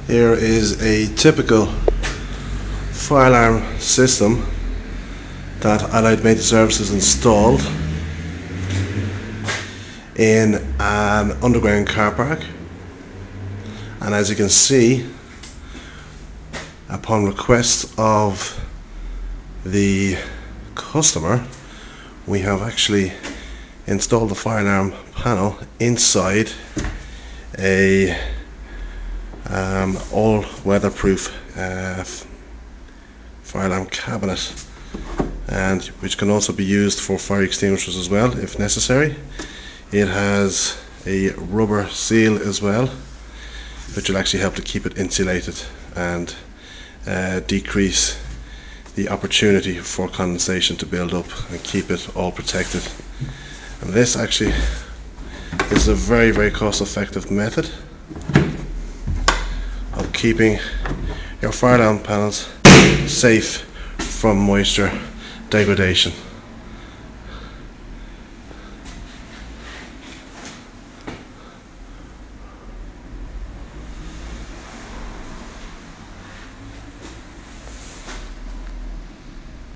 Here is a typical fire alarm system that Allied Maintenance Services installed in an underground car park. And as you can see, upon request of the customer, we have actually installed the fire alarm panel inside a all weatherproof fire alarm cabinet, and which can also be used for fire extinguishers as well if necessary. It has a rubber seal as well, which will actually help to keep it insulated and decrease the opportunity for condensation to build up and keep it all protected. And this actually is a very cost-effective method of keeping your fire alarm panels safe from moisture degradation.